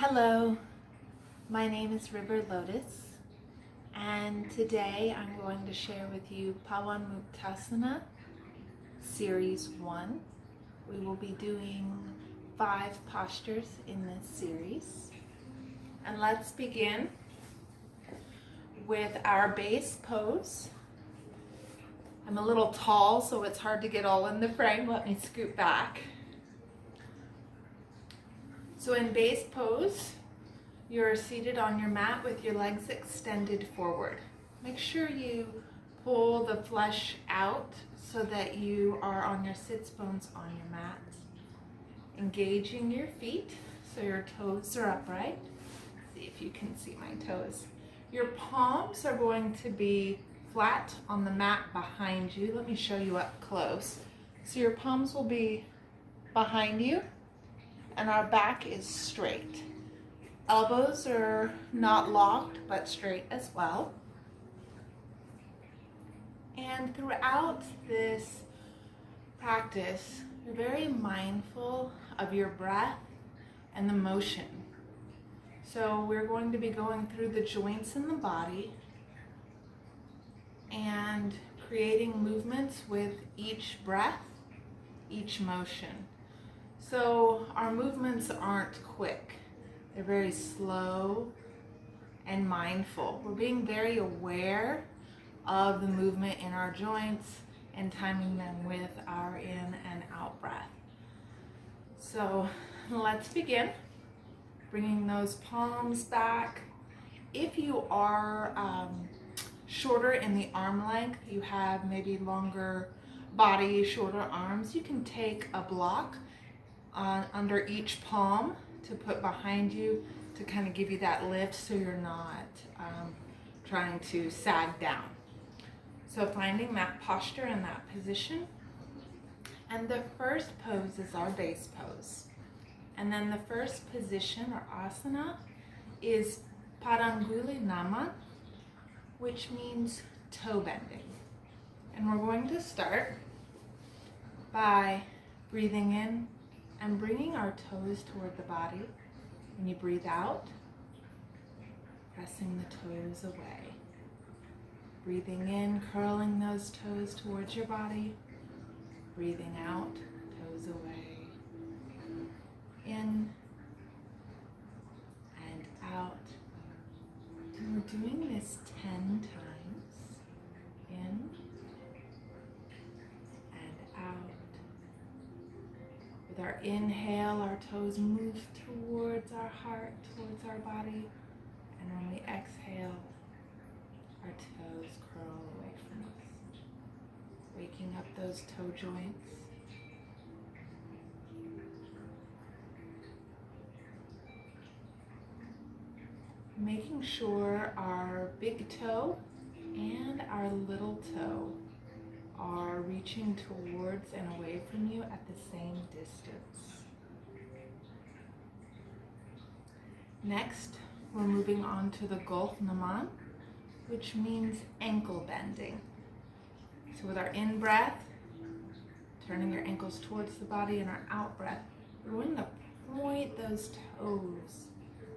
Hello, my name is River Lotus, and today I'm going to share with you Pawanmuktasana Series 1. We will be doing 5 postures in this series. And let's begin with our base pose. I'm a little tall, so it's hard to get all in the frame. Let me scoot back. So in base pose, you're seated on your mat with your legs extended forward. Make sure you pull the flesh out so that you are on your sits bones on your mat. Engaging your feet so your toes are upright. See if you can see my toes. Your palms are going to be flat on the mat behind you. Let me show you up close. So your palms will be behind you, and our back is straight. Elbows are not locked, but straight as well. And throughout this practice, you're very mindful of your breath and the motion. So we're going to be going through the joints in the body and creating movements with each breath, each motion. So our movements aren't quick. They're very slow and mindful. We're being very aware of the movement in our joints and timing them with our in and out breath. So let's begin. Bringing those palms back. If you are shorter in the arm length, you have maybe longer body, shorter arms, you can take a block under each palm to put behind you to kind of give you that lift so you're not trying to sag down. So finding that posture and that position. And the first pose is our base pose. And then the first position or asana is 𝗪𝗠𝗠𝗠𝗠, which means toe bending. And we're going to start by breathing in and bringing our toes toward the body. When you breathe out, pressing the toes away. Breathing in, curling those toes towards your body. Breathing out, toes away. In and out. And we're doing this 10 times. In and out. With our inhale, our toes move towards our heart, towards our body. And when we exhale, our toes curl away from us. Waking up those toe joints. Making sure our big toe and our little toe are reaching towards and away from you at the same distance. Next, we're moving on to the 𝗧𝗲𝗰𝗵𝗲𝗿, which means ankle bending. So with our in breath, turning your ankles towards the body, and our out breath, we're going to point those toes,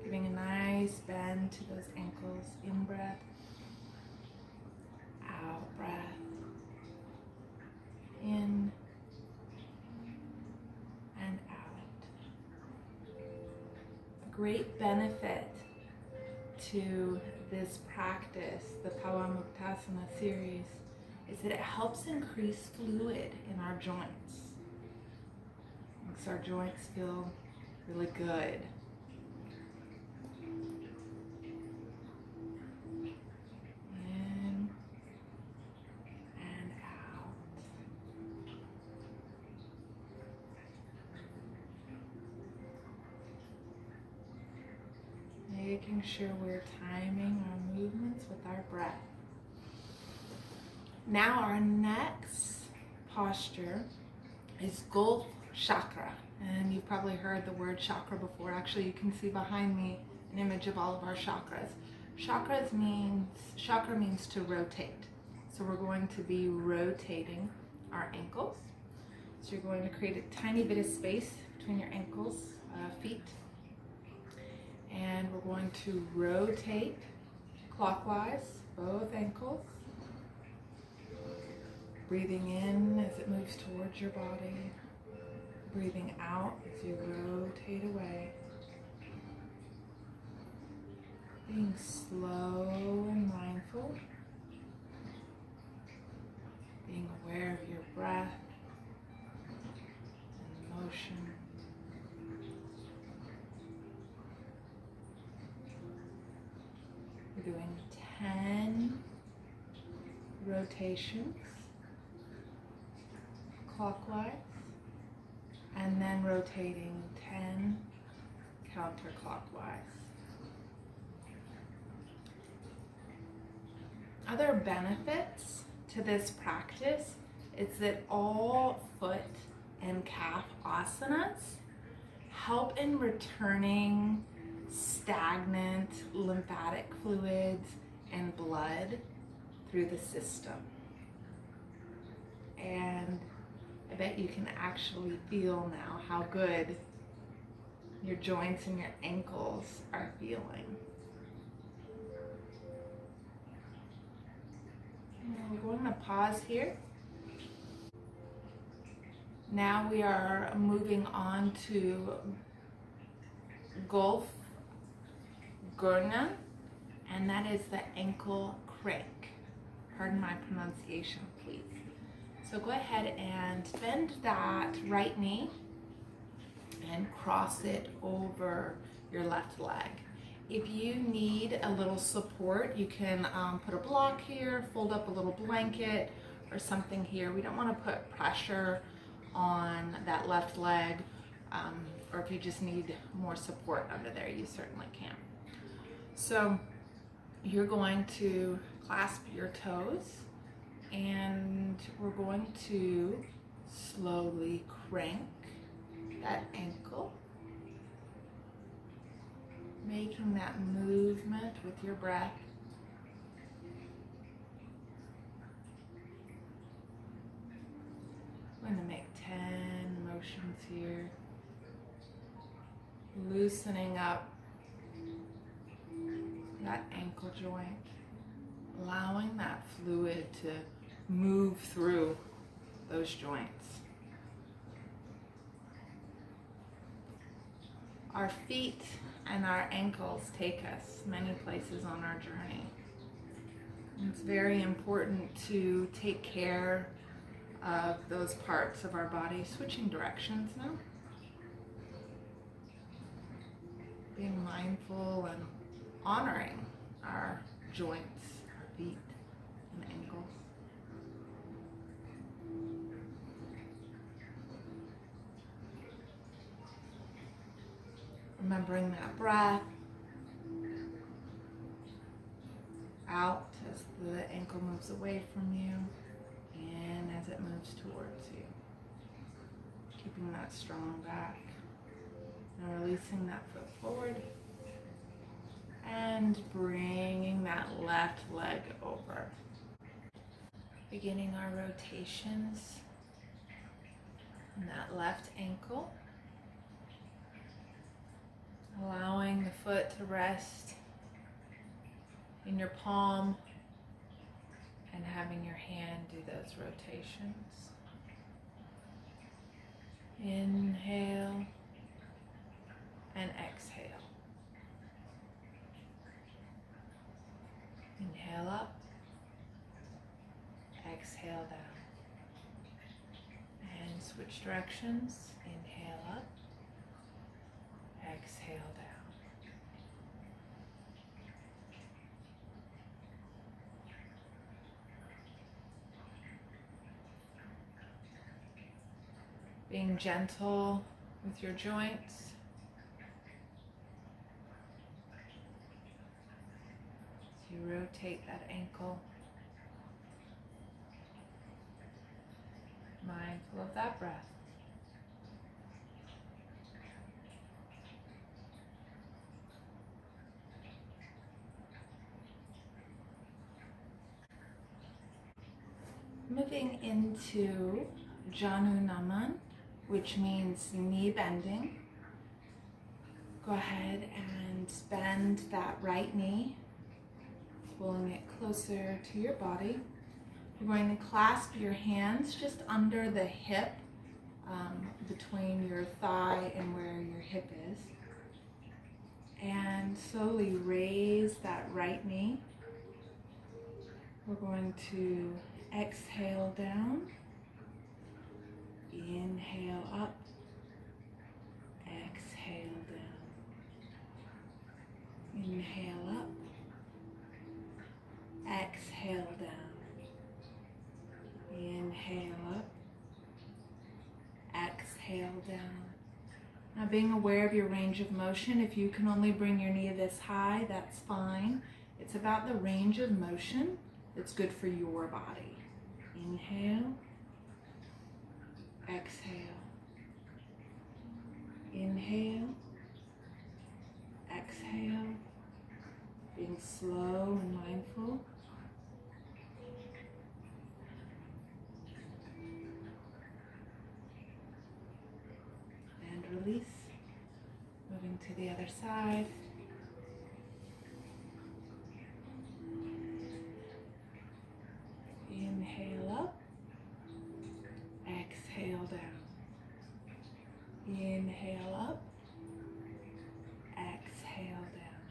giving a nice bend to those ankles. In breath, out breath. In and out. A great benefit to this practice, the Pawanmuktasana series, is that it helps increase fluid in our joints. Makes our joints feel really good. Making sure we're timing our movements with our breath. Now our next posture is 𝗧𝗲𝗰𝗵𝗁. And you've probably heard the word chakra before. Actually, you can see behind me an image of all of our chakras. Chakra means to rotate. So we're going to be rotating our ankles. So you're going to create a tiny bit of space between your ankles, feet. And we're going to rotate clockwise, both ankles. Breathing in as it moves towards your body. Breathing out as you rotate away. Being slow and mindful. Being aware of your breath and motion. We're doing 10 rotations clockwise, and then rotating 10 counterclockwise. Other benefits to this practice is that all foot and calf asanas help in returning stagnant lymphatic fluids and blood through the system. And I bet you can actually feel now how good your joints and your ankles are feeling. And we're going to pause here. Now we are moving on to 𝗧𝗲𝗰𝗵𝗲𝗿, and that is the ankle crank. Pardon my pronunciation, please. So go ahead and bend that right knee and cross it over your left leg. If you need a little support, you can put a block here, fold up a little blanket or something here. We don't want to put pressure on that left leg, or if you just need more support under there, you certainly can. So you're going to clasp your toes, and we're going to slowly crank that ankle, making that movement with your breath. I'm going to make 10 motions here, loosening up that ankle joint, allowing that fluid to move through those joints. Our feet and our ankles take us many places on our journey. And it's very important to take care of those parts of our body. Switching directions now. Being mindful and honoring our joints, our feet and ankles. Remembering that breath out as the ankle moves away from you, in as it moves towards you. Keeping that strong back and releasing that foot forward and bringing that left leg over. Beginning our rotations on that left ankle. Allowing the foot to rest in your palm and having your hand do those rotations. Inhale and exhale. Inhale up, exhale down. And switch directions. Inhale up, exhale down. Being gentle with your joints. As you rotate that ankle. Mindful of that breath. Moving into Janu Naman, which means knee bending. Go ahead and bend that right knee, pulling it closer to your body. You're going to clasp your hands just under the hip, between your thigh and where your hip is. And slowly raise that right knee. We're going to exhale down, inhale up, exhale down, inhale up, exhale down, inhale up, exhale down. Now being aware of your range of motion, if you can only bring your knee this high, that's fine. It's about the range of motion that's good for your body. Inhale, exhale, inhale, exhale, being slow and mindful. And release. Moving to the other side. Inhale up, exhale down. Inhale up, exhale down.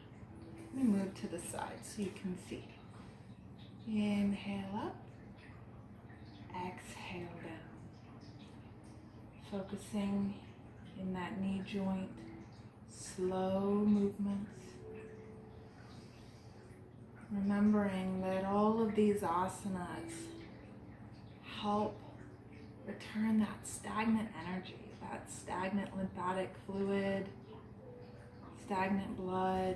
Let me move to the side so you can see. Inhale up, exhale down. Focusing in that knee joint, slow movements. Remembering that all of these asanas help return that stagnant energy, that stagnant lymphatic fluid, stagnant blood,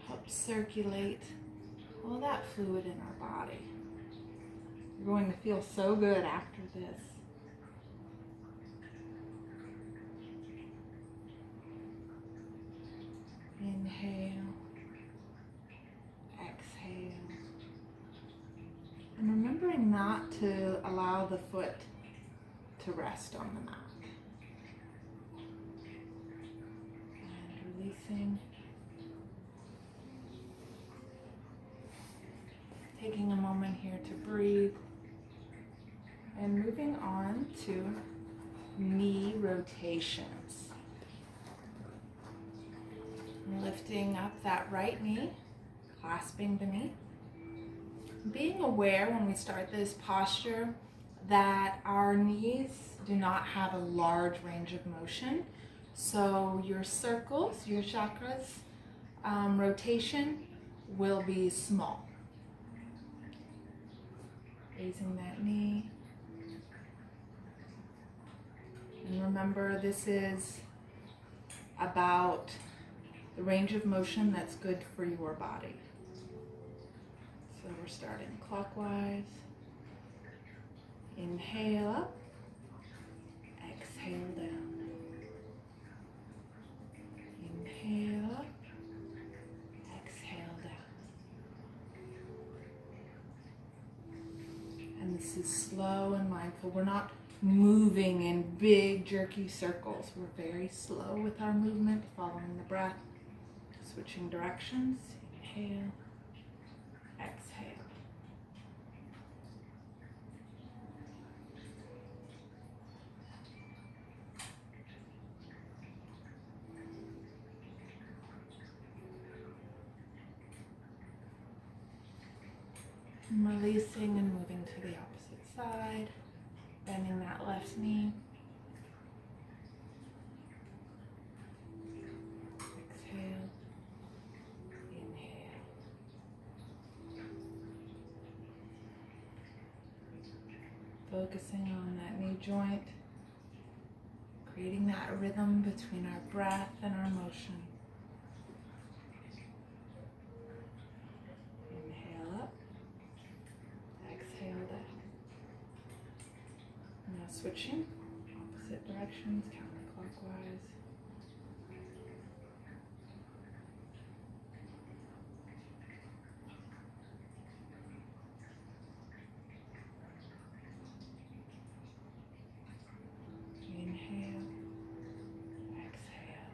help circulate all that fluid in our body. You're going to feel so good after this. Inhale. And remembering not to allow the foot to rest on the mat. And releasing. Taking a moment here to breathe. And moving on to knee rotations. And lifting up that right knee, clasping the knee. Being aware when we start this posture that our knees do not have a large range of motion. So your circles, your chakras, rotation will be small. Raising that knee. And remember, this is about the range of motion that's good for your body. So we're starting clockwise. Inhale up, exhale down. Inhale up, exhale down. And this is slow and mindful. We're not moving in big jerky circles. We're very slow with our movement, following the breath, switching directions. Inhale. Exhale. And releasing and moving to the opposite side, bending that left knee. Exhale. Inhale. Focusing on that knee joint, creating that rhythm between our breath and our motion. Inhale up, exhale down. Now switching, opposite directions, counterclockwise. Inhale, exhale.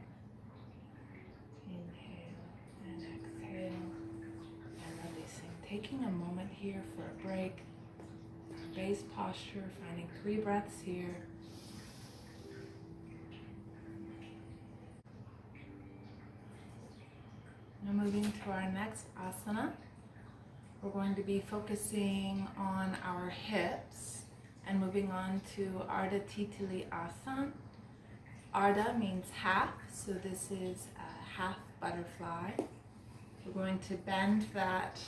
taking a moment here for a break. Base posture, finding 3 breaths here. Now moving to our next asana, we're going to be focusing on our hips and moving on to 𝗧𝗲𝗰𝗵𝗲𝗿. 𝗧𝗲 means half, so this is a half butterfly. We're going to bend that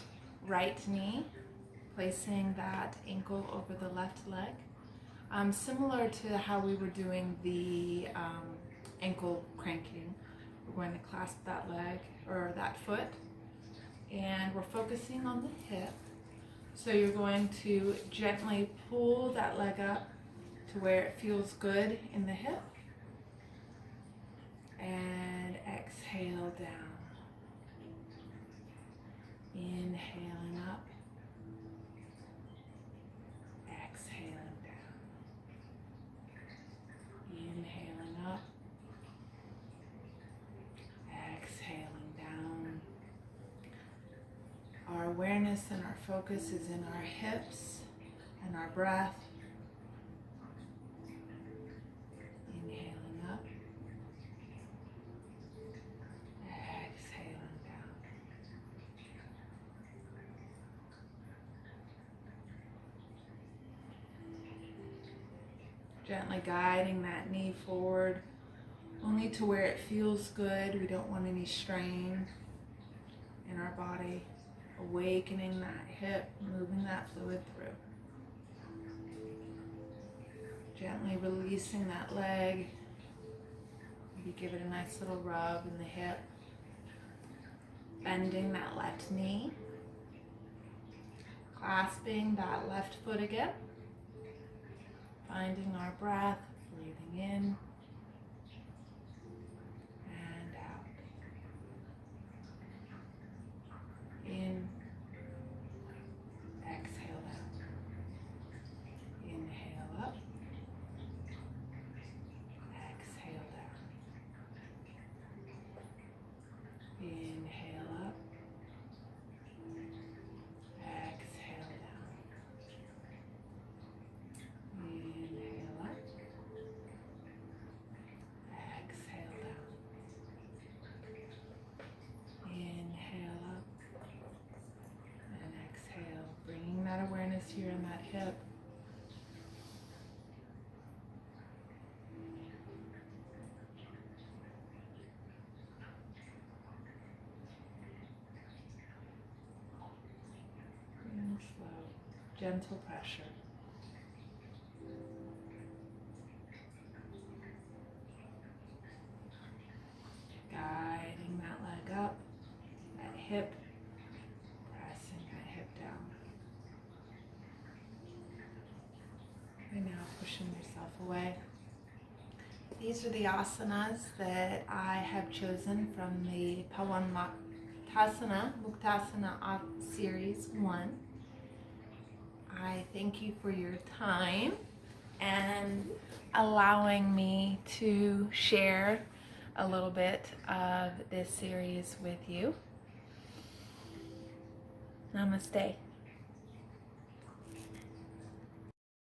right knee, placing that ankle over the left leg. Similar to how we were doing the ankle cranking. We're going to clasp that leg or that foot, and we're focusing on the hip. So you're going to gently pull that leg up to where it feels good in the hip, and exhale down. Inhaling up, exhaling down. Inhaling up, exhaling down. Our awareness and our focus is in our hips and our breath. Inhaling up, exhaling down. Gently guiding that knee forward, only to where it feels good. We don't want any strain in our body. Awakening that hip, moving that fluid through. Gently releasing that leg. Maybe give it a nice little rub in the hip. Bending that left knee. Clasping that left foot again. Finding our breath, breathing in and out. In, exhale out. Inhale up, exhale down. Inhale up, exhale down. Inhale up, exhale down. Inhale up and exhale, bringing that awareness here in that hip. And slow, gentle pressure. Guiding that leg up, that hip, pressing that hip down. And now pushing yourself away. These are the asanas that I have chosen from the Pawanmuktasana Series 1. I thank you for your time and allowing me to share a little bit of this series with you. Namaste.